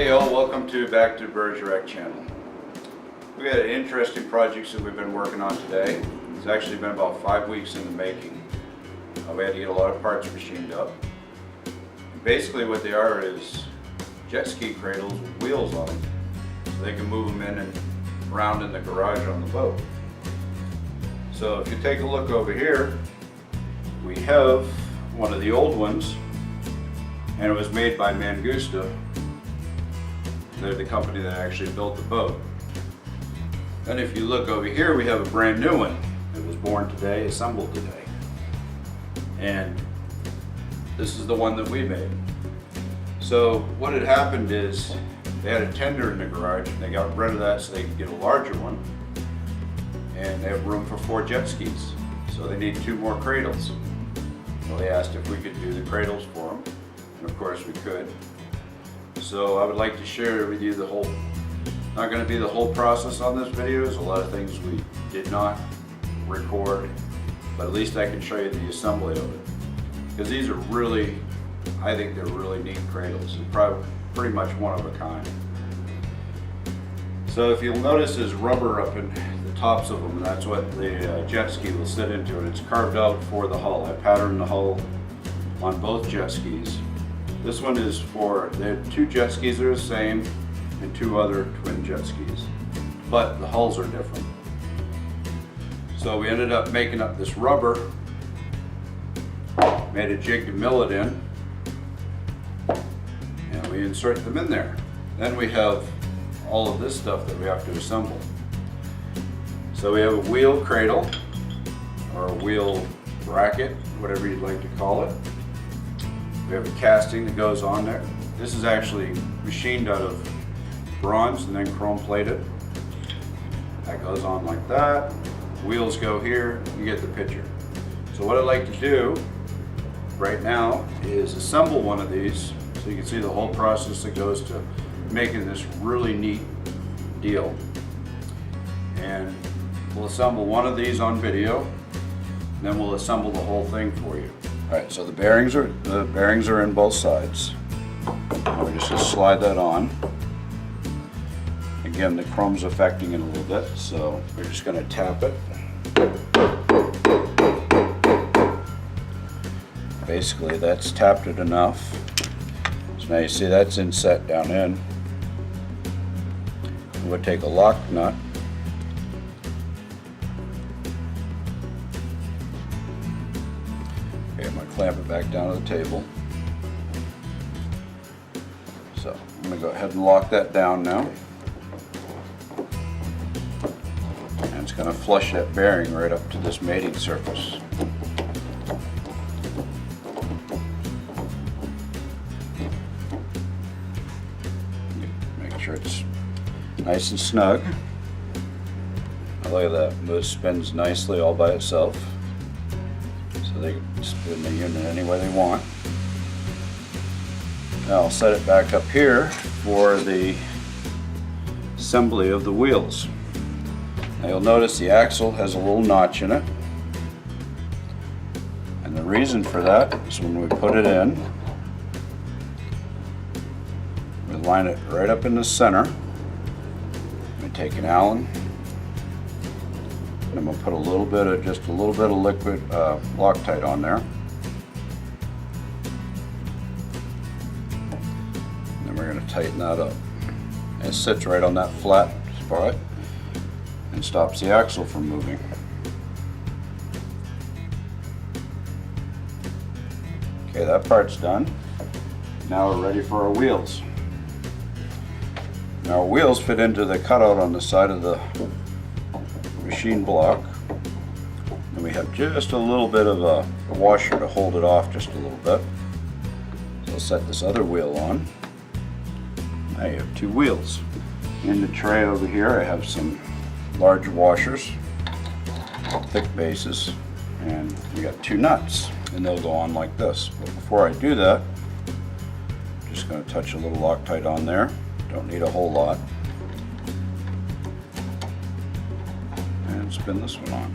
Hey all, welcome back to DebBergerac channel. We had interesting projects that we've been working on today. It's actually been about 5 weeks in the making. We had to get a lot of parts machined up. And basically what they are is jet ski cradles with wheels on them, so they can move them in and around in the garage on the boat. So if you take a look over here, we have one of the old ones, and it was made by Mangusta. They're the company that actually built the boat. And if you look over here, we have a brand new one. It was born today, assembled today. And this is the one that we made. So what had happened is they had a tender in the garage, and they got rid of that so they could get a larger one. And they have room for 4 jet skis. So they need 2 more cradles. So they asked if we could do the cradles for them. And of course we could. So I would like to share with you the whole, not going to be the whole process on this video. There's a lot of things we did not record, but at least I can show you the assembly of it. Because these are really, I think they're really neat cradles. They're probably pretty much one of a kind. So if you'll notice, there's rubber up in the tops of them, and that's what the jet ski will sit into, and it's carved out for the hull. I patterned the hull on both jet skis. This one is for, there are 2 jet skis that are the same and 2 other twin jet skis, but the hulls are different. So we ended up making up this rubber, made a jig to mill it in, and we insert them in there. Then we have all of this stuff that we have to assemble. So we have a wheel cradle, or a wheel bracket, whatever you'd like to call it. We have a casting that goes on there. This is actually machined out of bronze and then chrome plated. That goes on like that. Wheels go here, you get the picture. So what I'd like to do right now is assemble one of these so you can see the whole process that goes to making this really neat deal. And we'll assemble one of these on video, and then we'll assemble the whole thing for you. Alright, so the bearings are in both sides. Now we're just going to slide that on. Again, the chrome's affecting it a little bit, so we're just going to tap it. Basically, that's tapped it enough. So now you see that's inset down in. We'll take a lock nut. Okay, I'm going to clamp it back down to the table. So I'm going to go ahead and lock that down now. And it's going to flush that bearing right up to this mating surface. Make sure it's nice and snug. Look at that, this spins nicely all by itself. So they can spin the unit any way they want. Now I'll set it back up here for the assembly of the wheels. Now you'll notice the axle has a little notch in it. And the reason for that is when we put it in, we line it right up in the center. We take an Allen, and I'm going to put just a little bit of liquid Loctite on there. And then we're going to tighten that up. And it sits right on that flat spot and stops the axle from moving. Okay, that part's done. Now we're ready for our wheels. Now our wheels fit into the cutout on the side of the machine block, and we have just a little bit of a washer to hold it off just a little bit. So I'll set this other wheel on. Now you have 2 wheels. In the tray over here I have some large washers, thick bases, and we got 2 nuts, and they'll go on like this. But before I do that, I'm just going to touch a little Loctite on there. Don't need a whole lot. And spin this one on.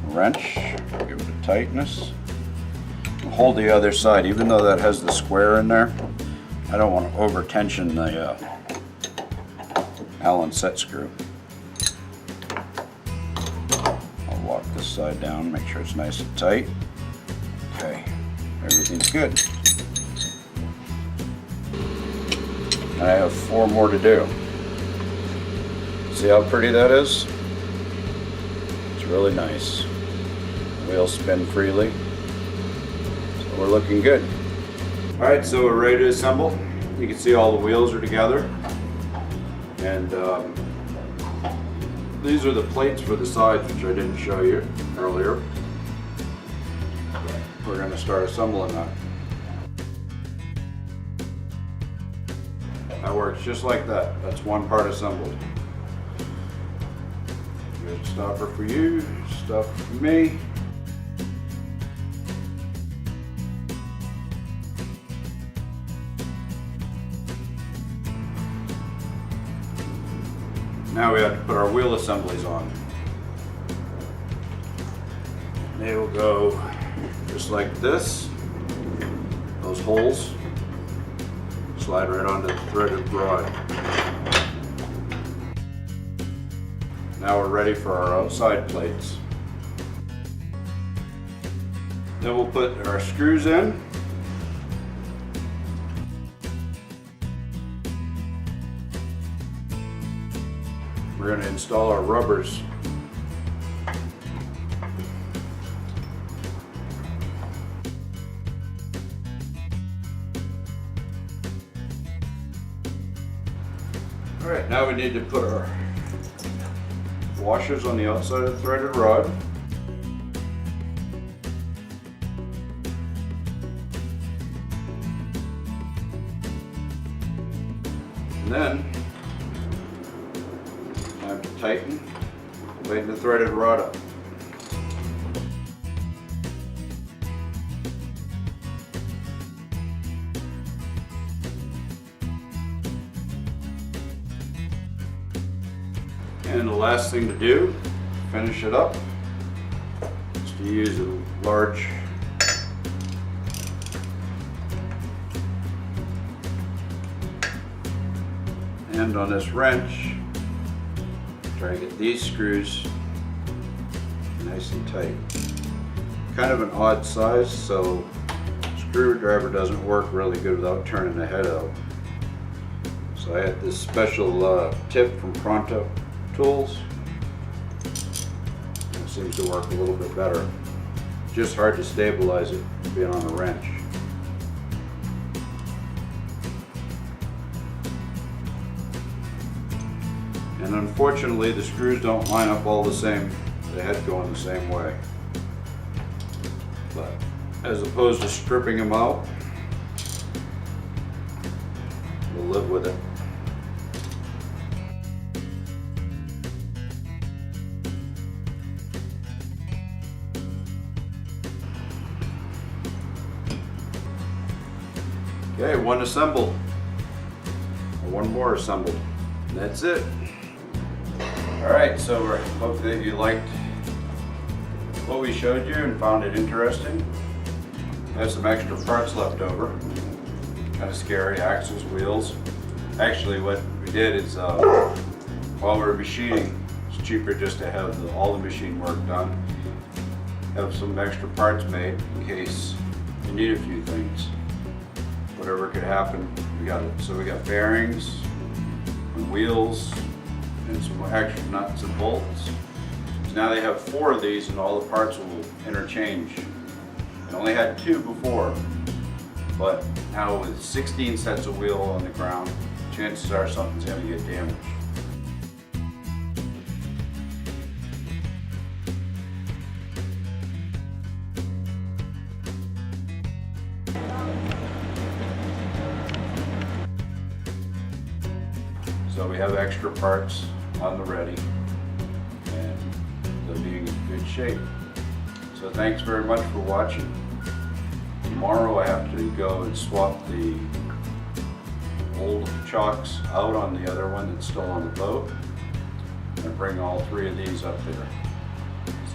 Wrench, give it a tightness. Hold the other side, even though that has the square in there, I don't want to over tension the Allen set screw. I'll lock this side down, make sure it's nice and tight. Okay, everything's good. And I have 4 more to do. See how pretty that is? It's really nice. Wheels spin freely. So we're looking good. Alright, so we're ready to assemble. You can see all the wheels are together. And these are the plates for the sides, which I didn't show you earlier. We're going to start assembling that. That works just like that. That's one part assembled. Good stopper for you, stopper for me. Now we have to put our wheel assemblies on. They will go just like this. Those holes slide right onto the threaded rod. Now we're ready for our outside plates. Then we'll put our screws in. We're going to install our rubbers. Alright, now we need to put our washers on the outside of the threaded rod. And then I have to tighten the threaded rod up. And the last thing to do, finish it up, is to use a large end on this wrench. Try to get these screws nice and tight. Kind of an odd size, so screwdriver doesn't work really good without turning the head out. So I had this special tip from Pronto Tools. It seems to work a little bit better. Just hard to stabilize it being on a wrench. And unfortunately the screws don't line up all the same, the head going the same way. But as opposed to stripping them out, we'll live with it. Okay, one assembled. One more assembled. And that's it. Alright, so we hope that you liked what we showed you and found it interesting. I have some extra parts left over. Kind of scary, axles, wheels. Actually what we did is while we were machining, it's cheaper just to have all the machine work done. Have some extra parts made in case you need a few things. Whatever could happen, we got it. So we got bearings, and wheels, and some extra nuts and bolts. So now they have 4 of these and all the parts will interchange. They only had 2 before, but now with 16 sets of wheel on the ground, chances are something's going to get damaged. So we have extra parts on the ready, and they'll be in good shape. So thanks very much for watching. Tomorrow I have to go and swap the old chocks out on the other one that's still on the boat, and bring all 3 of these up there.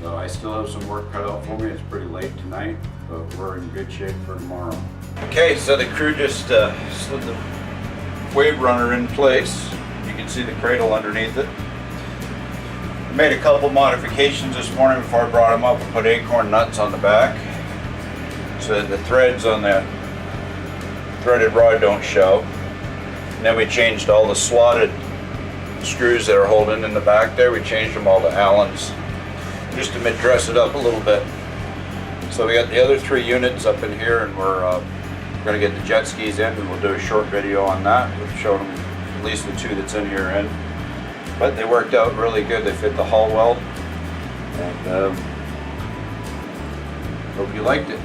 So I still have some work cut out for me. It's pretty late tonight, but we're in good shape for tomorrow. Okay, so the crew just slid the wave runner in place. You can see the cradle underneath it. I made a couple modifications this morning before I brought them up. I put acorn nuts on the back so that the threads on the threaded rod don't show. And then we changed all the slotted screws that are holding in the back there. We changed them all to Allens just to dress it up a little bit. So we got the other 3 units up in here, and we're going to get the jet skis in, and we'll do a short video on that. We'll show them at least the 2 that's in here in. But they worked out really good. They fit the hull well, and hope you liked it.